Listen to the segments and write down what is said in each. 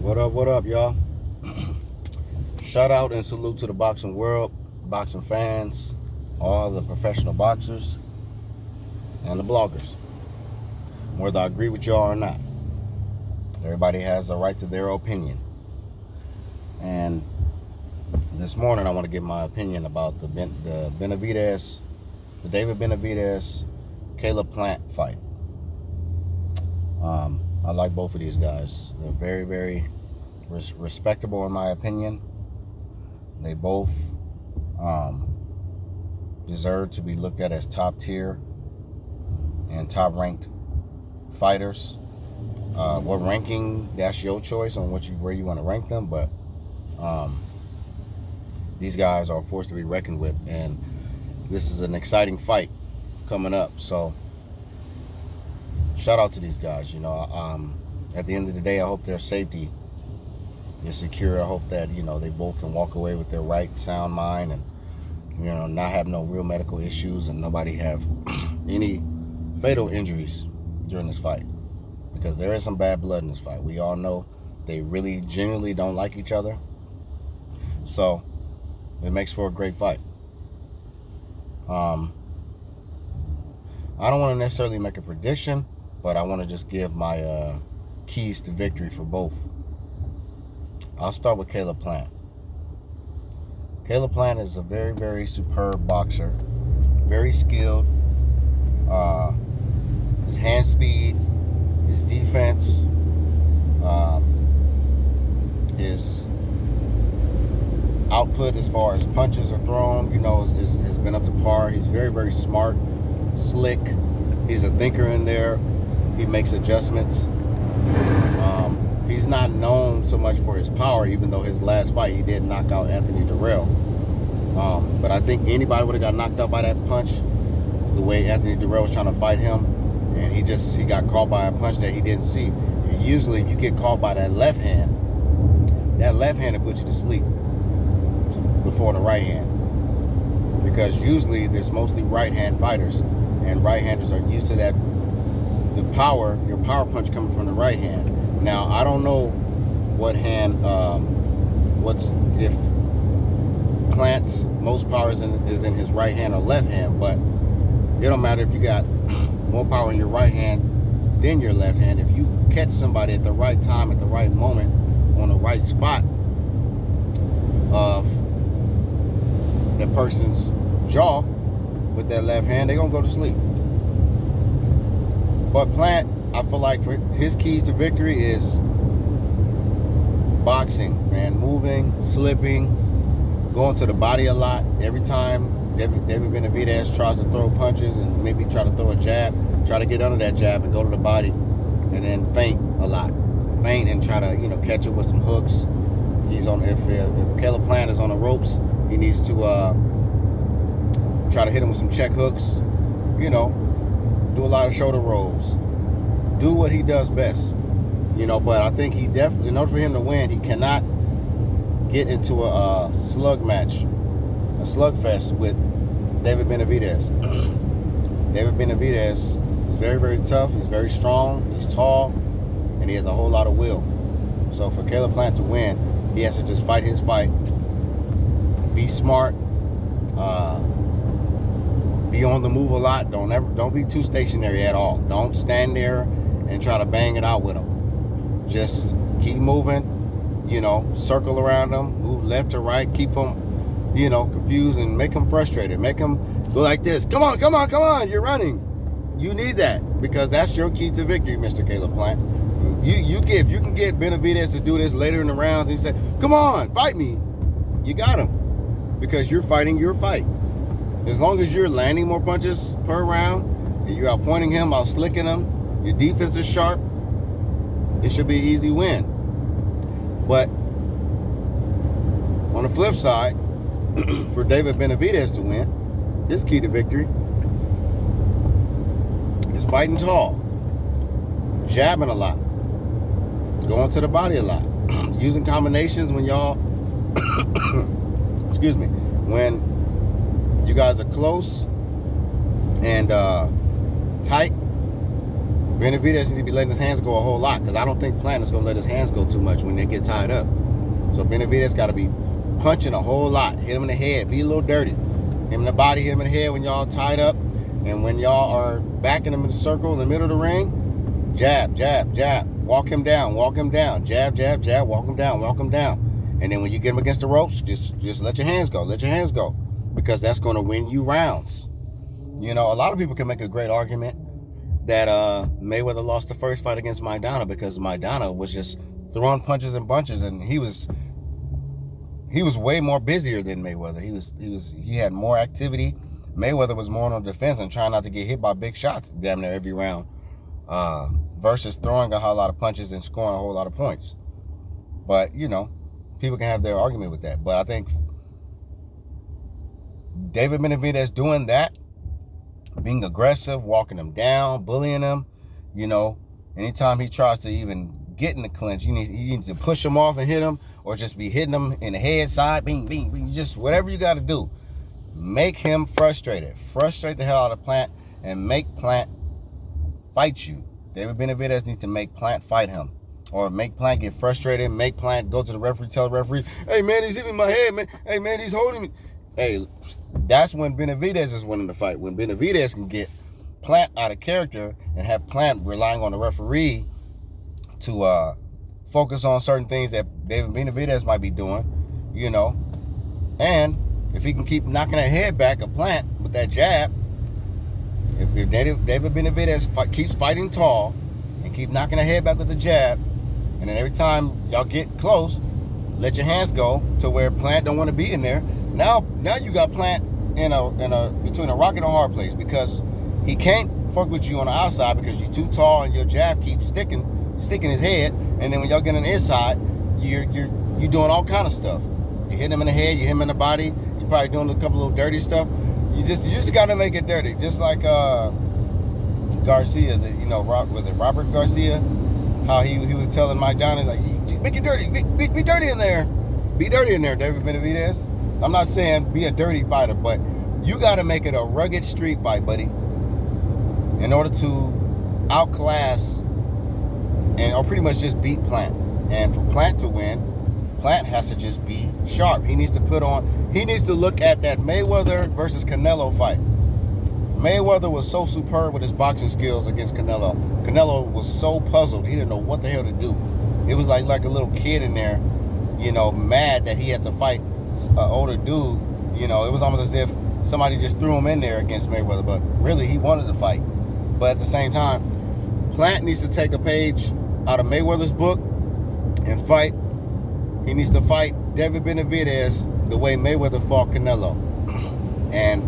What up, y'all? Shout out and salute to the boxing world, boxing fans, all the professional boxers, and the bloggers. Whether I agree with y'all or not, everybody has the right to their opinion. And this morning, I want to give my opinion about the Benavidez, the David Benavidez, Caleb Plant fight. I like both of these guys. They're very, very respectable in my opinion. They both deserve to be looked at as top tier and top ranked fighters. What ranking, that's your choice on where you want to rank them, but these guys are a force to be reckoned with, and this is an exciting fight coming up. So shout out to these guys. At the end of the day, I hope their safety is secure. I hope that they both can walk away with their right sound mind and not have no real medical issues, and nobody have any fatal injuries during this fight, because there is some bad blood in this fight. We all know they really genuinely don't like each other, so it makes for a great fight. I don't want to necessarily make a prediction, but I want to just give my keys to victory for both. I'll start with Caleb Plant. Caleb Plant is a very, very superb boxer, very skilled. His hand speed, his defense, his output as far as punches are thrown, has been up to par. He's very, very smart, slick. He's a thinker in there. He makes adjustments. He's not known so much for his power, even though his last fight he did knock out Anthony Durrell. But I think anybody would have got knocked out by that punch, the way Anthony Durrell was trying to fight him, and he got caught by a punch that he didn't see. And usually, if you get caught by that left hand will put you to sleep before the right hand, because usually there's mostly right hand fighters, and right handers are used to that, your power punch coming from the right hand. Now, I don't know what hand, if Plant's most power is in his right hand or left hand, but it don't matter if you got more power in your right hand than your left hand. If you catch somebody at the right time, at the right moment, on the right spot of that person's jaw with that left hand, they're gonna go to sleep. But Plant, I feel like for his keys to victory is boxing, man. Moving, slipping, going to the body a lot. Every time David Benavidez tries to throw punches and maybe try to throw a jab, try to get under that jab and go to the body, and then feint a lot. Feint and try to catch it with some hooks. If Caleb Plant is on the ropes, he needs to try to hit him with some check hooks. Do a lot of shoulder rolls. Do what he does best. But I think he definitely, in order for him to win, he cannot get into a slug match, a slugfest with David Benavidez. David Benavidez is very, very tough. He's very strong. He's tall, and he has a whole lot of will. So for Caleb Plant to win, he has to just fight his fight, be smart, be on the move a lot. Don't be too stationary at all. Don't stand there and try to bang it out with him. Just keep moving, circle around him, move left to right, keep him, confused, and make him frustrated. Make him go like this. Come on, you're running. You need that, because that's your key to victory, Mr. Caleb Plant. If you can get Benavidez to do this later in the rounds and say, come on, fight me, you got him, because you're fighting your fight. As long as you're landing more punches per round, and you're outpointing him, out-slicking him, your defense is sharp, it should be an easy win. But on the flip side, for David Benavidez to win, his key to victory is fighting tall, jabbing a lot, going to the body a lot, using combinations when y'all, excuse me, when you guys are close and tight. Benavidez need to be letting his hands go a whole lot, because I don't think Plant is going to let his hands go too much when they get tied up. So Benavidez got to be punching a whole lot. Hit him in the head. Be a little dirty. Hit him in the body. Hit him in the head when y'all tied up. And when y'all are backing him in the circle in the middle of the ring, jab, jab, jab. Walk him down. Walk him down. Jab, jab, jab. Walk him down. Walk him down. And then when you get him against the ropes, just let your hands go. Let your hands go. Because that's going to win you rounds. You know, a lot of people can make a great argument that Mayweather lost the first fight against Maidana because Maidana was just throwing punches and bunches, and he was way more busier than Mayweather. He had more activity. Mayweather was more on the defense and trying not to get hit by big shots damn near every round, versus throwing a whole lot of punches and scoring a whole lot of points. But, you know, people can have their argument with that. But I think David Benavidez doing that, being aggressive, walking him down, bullying him, you know, anytime he tries to even get in the clinch, you need to push him off and hit him, or just be hitting him in the head side, bing, bing, bing, just whatever you got to do. Make him frustrated. Frustrate the hell out of Plant and make Plant fight you. David Benavidez needs to make Plant fight him, or make Plant get frustrated, make Plant go to the referee, tell the referee, hey, man, he's hitting my head, man. Hey, man, he's holding me. Hey, that's when Benavidez is winning the fight. When Benavidez can get Plant out of character and have Plant relying on the referee to focus on certain things that David Benavidez might be doing, you know. And if he can keep knocking that head back of Plant with that jab, if David Benavidez keeps fighting tall and keep knocking that head back with the jab, and then every time y'all get close, let your hands go to where Plant don't want to be in there. Now you got Plant in a between a rock and a hard place, because he can't fuck with you on the outside because you're too tall and your jab keeps sticking his head. And then when y'all get on the inside, you're doing all kind of stuff. You hit him in the head, you hit him in the body. You're probably doing a couple little dirty stuff. You just got to make it dirty, just like Garcia. Was it Robert Garcia? How he was telling Maidana, like, make it dirty, be dirty in there, be dirty in there, David Benavidez. I'm not saying be a dirty fighter, but you got to make it a rugged street fight, buddy, in order to outclass or pretty much just beat Plant. And for Plant to win, Plant has to just be sharp. He needs to look at that Mayweather versus Canelo fight. Mayweather was so superb with his boxing skills against Canelo. Canelo was so puzzled. He didn't know what the hell to do. It was like a little kid in there, you know, mad that he had to fight an older dude. You know, it was almost as if somebody just threw him in there against Mayweather, but really he wanted to fight. But at the same time, Plant needs to take a page out of Mayweather's book and fight. He needs to fight David Benavidez the way Mayweather fought Canelo. And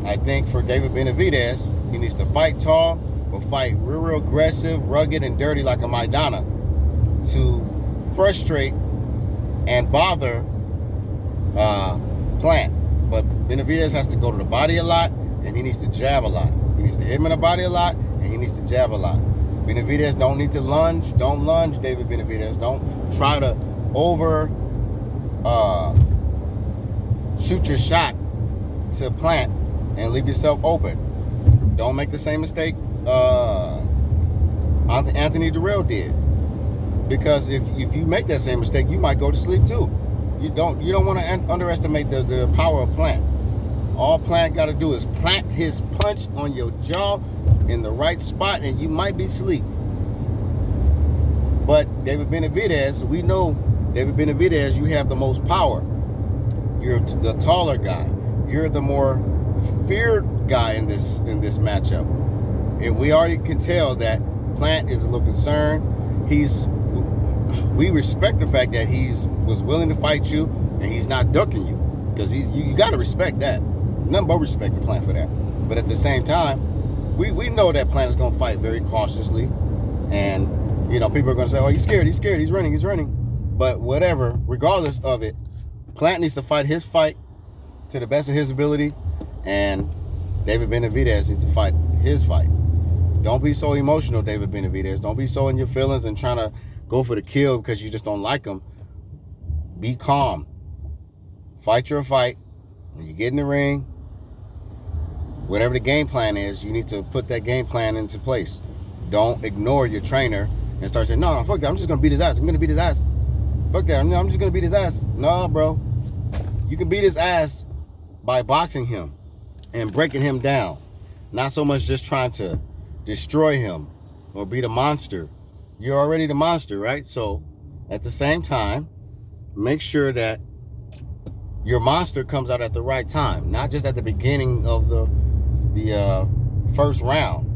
I think for David Benavidez, he needs to fight tall, but fight real aggressive, rugged, and dirty like a Maidana to frustrate and bother Plant. But Benavidez has to go to the body a lot, and he needs to jab a lot. He needs to hit him in the body a lot, and he needs to jab a lot. Benavidez don't need to lunge. Don't lunge, David Benavidez. Don't try to shoot your shot to Plant and leave yourself open. Don't make the same mistake Anthony Durrell did. Because if you make that same mistake, you might go to sleep too. You don't want to underestimate the power of Plant. All Plant got to do is plant his punch on your jaw in the right spot, and you might be asleep. But David Benavidez, we know David Benavidez, you have the most power. You're the taller guy. You're the more feared guy in this matchup. And we already can tell that Plant is a little concerned. We respect the fact that was willing to fight you and he's not ducking you, because you got to respect that. Nothing but respect the Plant for that. But at the same time, we know that Plant is going to fight very cautiously, and you know, people are going to say, oh, he's scared, he's running. But whatever, regardless of it, Plant needs to fight his fight to the best of his ability, and David Benavidez needs to fight his fight. Don't be so emotional, David Benavidez. Don't be so in your feelings and trying to go for the kill because you just don't like him. Be calm. Fight your fight. When you get in the ring, whatever the game plan is, you need to put that game plan into place. Don't ignore your trainer and start saying, no, fuck that, I'm just going to beat his ass. I'm going to beat his ass. Fuck that, I'm just going to beat his ass. No, bro. You can beat his ass by boxing him and breaking him down. Not so much just trying to destroy him or be the monster. You're already the monster, right? So at the same time, make sure that your monster comes out at the right time, not just at the beginning of the first round,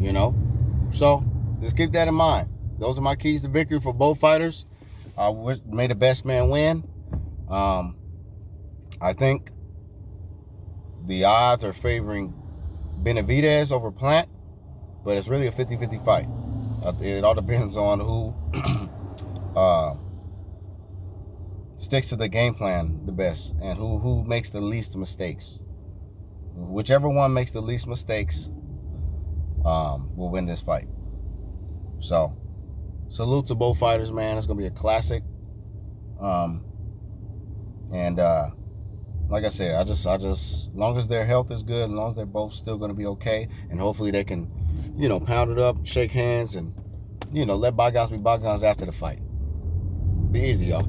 you know? So just keep that in mind. Those are my keys to victory for both fighters. May the best man win. I think the odds are favoring Benavidez over Plant, but it's really a 50-50 fight. It all depends on who sticks to the game plan the best and who makes the least mistakes. Whichever one makes the least mistakes will win this fight. So, salute to both fighters, man. It's going to be a classic. Like I said, I just, as long as their health is good, as long as they're both still going to be okay, and hopefully they can, pound it up, shake hands, and, let bygones be bygones after the fight. Be easy, y'all.